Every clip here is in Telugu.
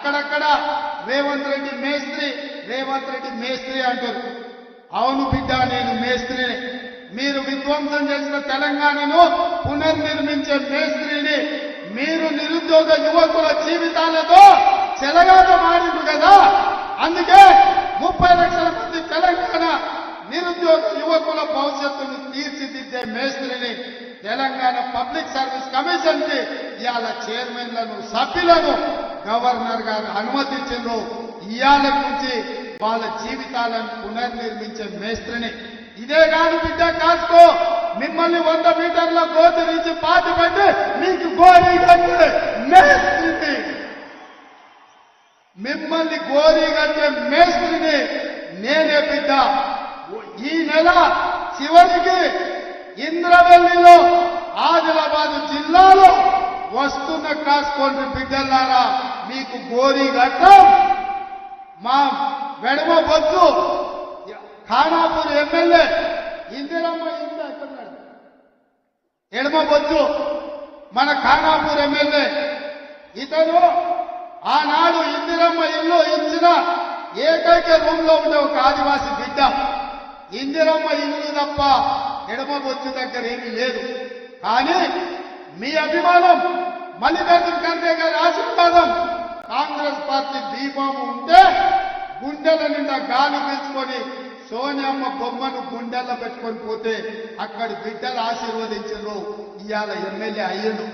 అక్కడక్కడ రేవంత్ రెడ్డి మేస్త్రి అంటారు. అవును బిడ్డ, నేను మేస్త్రిని. మీరు విధ్వంసం చేసిన తెలంగాణను పునర్నిర్మించే మేస్త్రిని. మీరు నిరుద్యోగ యువకుల జీవితాలతో చెలగాటమాడిండ్రు కదా, అందుకే 30 లక్షల మంది తెలంగాణ నిరుద్యోగ యువకుల భవిష్యత్తును తీర్చిదిద్దే మేస్త్రిని. తెలంగాణ పబ్లిక్ సర్వీస్ కమిషన్ కి ఇవాళ చైర్మన్లను సభ్యులను గవర్నర్ గారు అనుమతించారు. ఇవాళ నుంచి వాళ్ళ జీవితాలను పునర్నిర్మించే మేస్త్రిని. ఇదే కాదు బిడ్డ, కాసుకో, మిమ్మల్ని 100 మీటర్ల గోతి నుంచి పాతి పెట్టి మీకు గోరీ కట్టే మేస్త్రిని, మిమ్మల్ని గోరీ కట్టే మేస్త్రిని నేనే బిడ్డ. ఈ నెల చివరికి ఇంద్రవెల్లిలో ఆదిలాబాద్ జిల్లాలో వస్తున్న కాసుకోండి బిడ్డలారా, మీకు గోరీ కట్టం. మా వెడమ బొత్తు ఖానాపూర్ ఎమ్మెల్యే ఇందిరమ్మ ఇల్లు ఎక్కడున్నాడు, ఎడమ బొత్తు మన ఖానాపూర్ ఎమ్మెల్యే. ఇతను ఆనాడు ఇందిరమ్మ ఇల్లు ఇచ్చిన ఏకైక రూమ్ లో ఉండే ఒక ఆదివాసి బిడ్డ. ఇందిరమ్మ ఇల్లు తప్ప ఎడమ బొత్తు దగ్గర ఏమీ లేదు. కానీ మీ అభిమానం, మల్లికార్జున ఖర్గే గారి ఆశీర్వాదం, కాంగ్రెస్ పార్టీ దీపము ఉంటే గుండెల నిండా గాలి పీల్చుకొని సోనియమ్మ బొమ్మను గుండెల్లో పెట్టుకొని పోతే అక్కడి బిడ్డలు ఆశీర్వదించారు. ఇవాళ ఎమ్మెల్యే అయ్యిండు.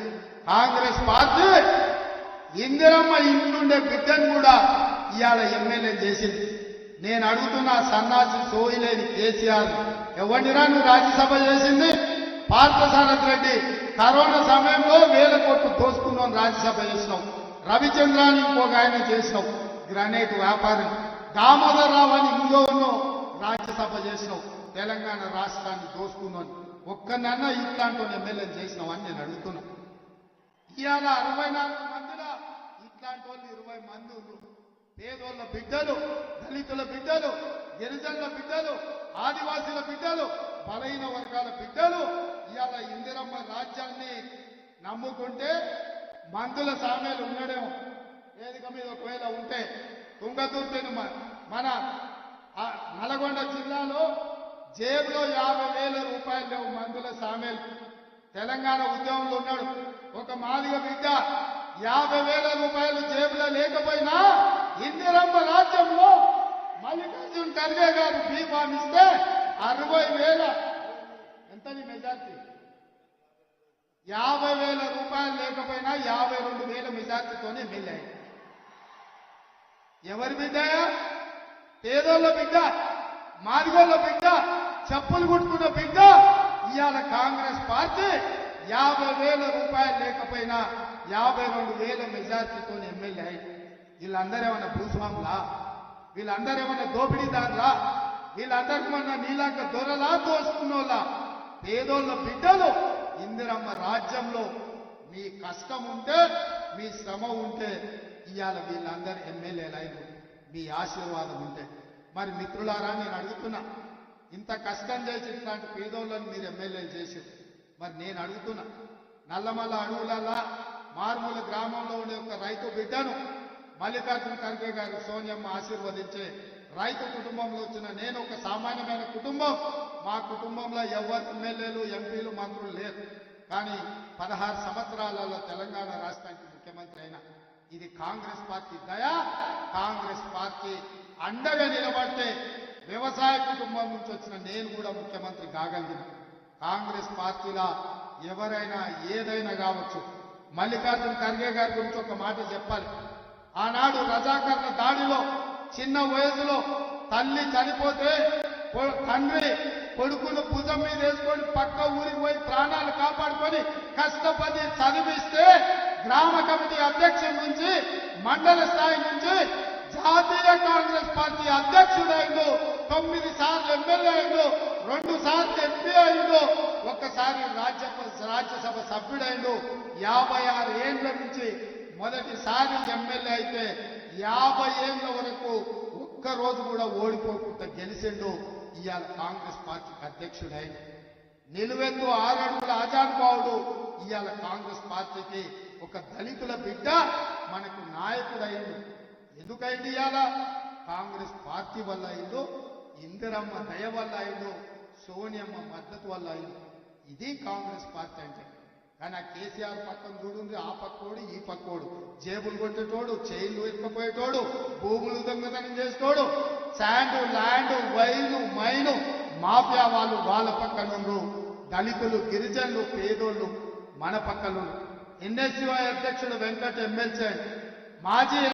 కాంగ్రెస్ పార్టీ ఇందిరమ్మ ఇంట్లుండే బిడ్డను కూడా ఇవాళ ఎమ్మెల్యే చేసింది. నేను అడుగుతున్నా, సన్నాసి సోయిలేని కేసీఆర్ ఎవరినిరా నువ్వు రాజ్యసభ చేసింది? పార్థసారథి రెడ్డి కరోనా సమయంలో 1000 కోట్లు దోసుకున్నాం, రాజ్యసభ చేసినావు. రవిచంద్రాన్ని ఇంకొక ఆయన చేసినావు, గ్రానైట్ వ్యాపారి. దామోదర్ రావు అని ఇంకోను రాజ్యసభ చేసినావు, తెలంగాణ రాష్ట్రాన్ని దోసుకున్నాను. ఒక్కనన్నా ఇట్లాంటి ఎమ్మెల్యే చేసినావు అని నేను అడుగుతున్నా. ఇవాళ 64 మందిలో ఇట్లాంటి వాళ్ళు 20 మంది ఉన్నారు. పేదోళ్ళ బిడ్డలు, దళితుల బిడ్డలు, గిరిజనుల బిడ్డలు, ఆదివాసీల బిడ్డలు, బలహీన వర్గాల బిడ్డలు ఇవాళ ఇందిరమ్మ రాజ్యాన్ని నమ్ముకుంటే మందుల సామేలు ఉండడేమో వేదిక మీద ఒకవేళ ఉంటే. తుంగతుర్తిని మన నల్గొండ జిల్లాలో జేబులో 50,000 రూపాయలు లేవు మందుల సామేలు. తెలంగాణ ఉద్యమంలో ఉన్నాడు ఒక మాదిగ బిడ్డ, 50,000 రూపాయలు జేబులో లేకపోయినా ఇందిరమ్మ రాజ్యంలో మల్లికార్జున ఖర్గే గారు బీఫామ్ ఇస్తే 60,000 ఎంతని మెజార్టీ, 50,000 రూపాయలు లేకపోయినా 52,000 మెజార్టీతోనే ఎమ్మెల్యే. ఎవరి బిడ్డ? పేదోళ్ళ బిడ్డ, మాదిగోళ్ళ బిడ్డ, చెప్పులు కుట్టుకున్న బిడ్డ. ఇవాళ కాంగ్రెస్ పార్టీ 50,000 రూపాయలు లేకపోయినా 52,000 మెజార్టీతో ఎమ్మెల్యే. వీళ్ళందరూ ఏమన్నా భూస్వాములా? వీళ్ళందరూ ఏమన్నా దోపిడీదారులా? వీళ్ళందరికమన్నా నీలాంక దొరలా, దోసుకున్నోళ్ళ? పేదోళ్ళ బిడ్డలు ఇందిరమ్మ రాజ్యంలో మీ కష్టం ఉంటే, మీ శ్రమ ఉంటే ఇవాళ వీళ్ళందరూ ఎమ్మెల్యేలైన మీ ఆశీర్వాదం ఉంటే. మరి మిత్రులారా, నేను అడుగుతున్నా, ఇంత కష్టం చేసి ఇట్లాంటి పేదోళ్ళని మీరు ఎమ్మెల్యేలు చేసారు. మరి నేను అడుగుతున్నా, నల్లమల్ల అడవులల్లా మారుమూల గ్రామంలో ఉండే ఒక రైతు బిడ్డను మల్లికార్జున ఖర్గే గారు సోనియమ్మ ఆశీర్వదించే రైతు కుటుంబంలో వచ్చిన నేను ఒక సామాన్యమైన కుటుంబం. మా కుటుంబంలో ఎవరు ఎమ్మెల్యేలు, ఎంపీలు, మంత్రులు లేరు. కానీ 16 సంవత్సరాలలో తెలంగాణ రాష్ట్రానికి ముఖ్యమంత్రి అయినా ఇది కాంగ్రెస్ పార్టీ దయ. కాంగ్రెస్ పార్టీ అండగా నిలబడితే వ్యవసాయ కుటుంబం నుంచి వచ్చిన నేను కూడా ముఖ్యమంత్రి కాగలిగిన. కాంగ్రెస్ పార్టీలా ఎవరైనా ఏదైనా కావచ్చు. మల్లికార్జున ఖర్గే గారి గురించి ఒక మాట చెప్పాలి. ఆనాడు రజాకర్ల దాడిలో చిన్న వయసులో తల్లి చనిపోతే తండ్రి కొడుకును భుజం మీద వేసుకొని పక్క ఊరికి పోయి ప్రాణాలు కాపాడుకొని కష్టపడి చదివిస్తే గ్రామ కమిటీ అధ్యక్షుడి నుంచి మండల స్థాయి నుంచి జాతీయ కాంగ్రెస్ పార్టీ అధ్యక్షుడైండు, 9 సార్లు ఎమ్మెల్యే అయిండు, 2 సార్లు ఎంపీ అయిండు, ఒక్కసారి రాజ్యసభ సభ్యుడైండు. 56 ఏళ్ల నుంచి మొదటిసారి ఎమ్మెల్యే అయితే 50 ఏళ్ల వరకు ఒక్కరోజు కూడా ఓడిపోకుండా గెలిచిండు. ఇవాళ కాంగ్రెస్ పార్టీకి అధ్యక్షుడైన నిలువెత్తు 6 అడుగుల ఆజానుభావుడు ఇవాళ కాంగ్రెస్ పార్టీకి ఒక దళితుల బిడ్డ మనకు నాయకుడైండు. ఎందుకైంది ఇవాళ కాంగ్రెస్ పార్టీ వల్ల అయిందో, ఇందిరమ్మ దయ వల్ల అయిందో, సోనియమ్మ మద్దతు వల్ల అయిందో. ఇది కాంగ్రెస్ పార్టీ అంటే. కానీ ఆ కేసీఆర్ పక్కన చూడుంది, ఆ పక్కోడు ఈ పక్కోడు, జేబులు కొట్టేటోడు, చైన్లు ఎత్తుకపోయేటోడు, భూములు దొంగతనం చేసేటోడు, sand land wine mine mafia వాళ్ళు వాళ్ళ పక్కనుండ్రు, దళితులు గిరిజనులు పేదోళ్ళు మన పక్కనుండ్రు. ఎన్ఎస్యుఐ అధ్యక్షుడు వెంకట్ ఎమ్మెల్సీ మాజీ